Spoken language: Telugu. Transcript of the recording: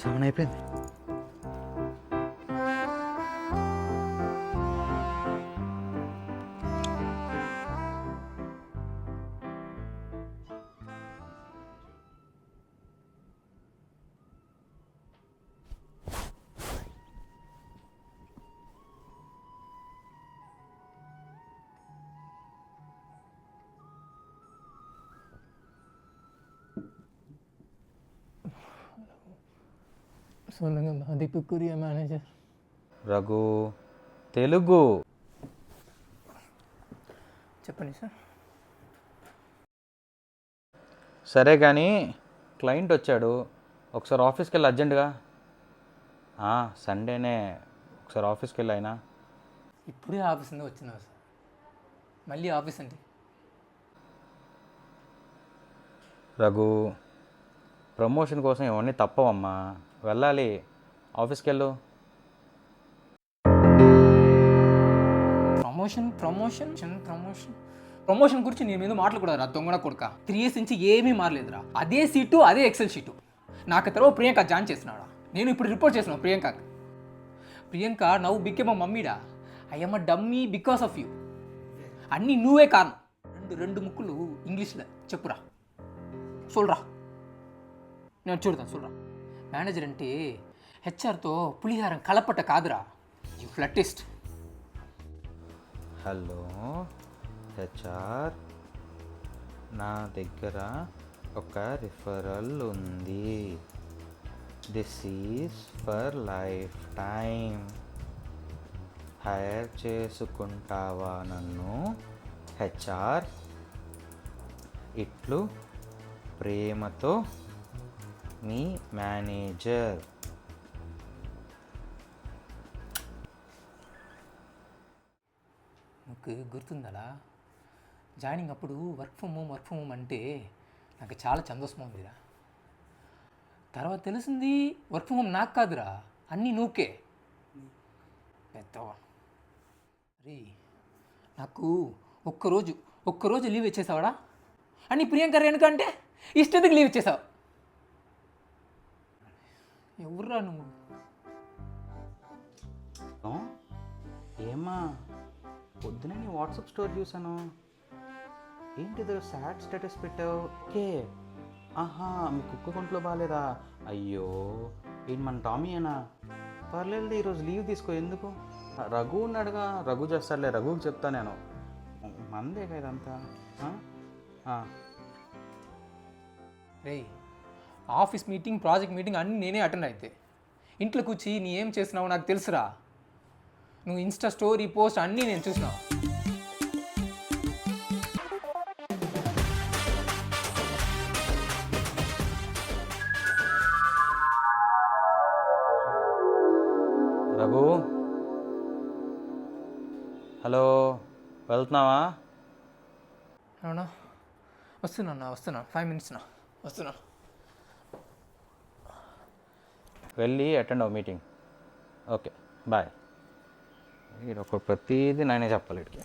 7 అయిపోయింది. சொல்லுங்க மதிப்புக்குரிய மேனேஜர். రఘు తెలుగు చెప్పండి సార్. సరే కానీ క్లయింట్ వచ్చాడు, ఒకసారి ఆఫీస్కి వెళ్ళి అర్జెంటుగా. సండేనే, ఒకసారి ఆఫీస్కి వెళ్ళి అయినా. ఇప్పుడే ఆఫీస్ నుండి వచ్చినా సార్, మళ్ళీ ఆఫీస్ అండి. రఘు, ప్రమోషన్ కోసం ఇవన్నీ తప్పవమ్మా, వెళ్ళాలి, ఆఫీస్కి వెళ్ళు. ప్రమోషన్ ప్రమోషన్ ప్రమోషన్ ప్రమోషన్ గురించి నేను మీద మాట్లాడకూడదురా దొంగన కొడుక. 3 years నుంచి ఏమీ మారలేదురా, అదే సీటు అదే ఎక్సెల్ షీటు. నాకు తర్వాత ప్రియాంక జాయిన్ చేస్తున్నాడా, నేను ఇప్పుడు రిపోర్ట్ చేస్తున్నాను ప్రియాంకకి. ప్రియాంక నవ్వు బిక్కేమో మమ్మీడా, I'm a dummy because of you. అన్నీ నువ్వే కారణం. రెండు ముక్కులు ఇంగ్లీష్లో చెప్పురా, చూడరా, నేను చూడతాను చూడరా. మేనేజర్ అంటే హెచ్ఆర్తో పులిహారం కలపట్ట కాదురా, యూ ఫ్లటిస్ట్. హలో హెచ్ఆర్, నా దగ్గర ఒక రిఫరల్ ఉంది. This is for lifetime. Hire చేసుకుంటావా నన్ను? హెచ్ఆర్, ఇట్లు ప్రేమతో మీ మేనేజర్. నాకు గుర్తుందా జాయినింగ్ అప్పుడు వర్క్ ఫ్రమ్ హోమ్ అంటే నాకు చాలా సంతోషం ఉందిరా. తర్వాత తెలిసింది వర్క్ ఫ్రమ్ హోమ్ నాకు కాదురా, అన్నీ నువ్వుకే పెద్దవా. రే, నాకు ఒక్కరోజు లీవ్ ఇచ్చేసావాడా? అని ప్రియాంక రేణుకంటే ఇష్టదికి లీవ్ ఇచ్చేసావు. ఎవర్రా నువ్వు? ఏమా, పొద్దున నీ వాట్సాప్ స్టోరీ చూసాను, ఏంటిదో సాడ్ స్టేటస్ పెట్టావు. మీ కుక్క కొంట్లో బాగాలేదా? అయ్యో, ఏంటి మన టామీయేనా? పర్లేదు, ఈరోజు లీవ్ తీసుకో. ఎందుకు? రఘు ఉన్నాడుగా, రఘు చేస్తాడులే, రఘుకి చెప్తా నేను. మందే కదా ఇదంతా. రే, ఆఫీస్ మీటింగ్, ప్రాజెక్ట్ మీటింగ్ అన్నీ నేనే అటెండ్ అయితే, ఇంట్లో కూర్చి నీ ఏం చేస్తున్నావు నాకు తెలుసురా. నువ్వు ఇన్స్టా స్టోరీ పోస్ట్ అన్నీ నేను చూసినావు. రఘు, హలో, వెళ్తున్నావా? అవునా, వస్తున్నా 5 minutes వస్తున్నా. వెళ్ళి అటెండ్ అవ్వు మీటింగ్. Okay, bye. వీడు ఒక ప్రతిదీ నేనే చెప్పాలి వీడికి.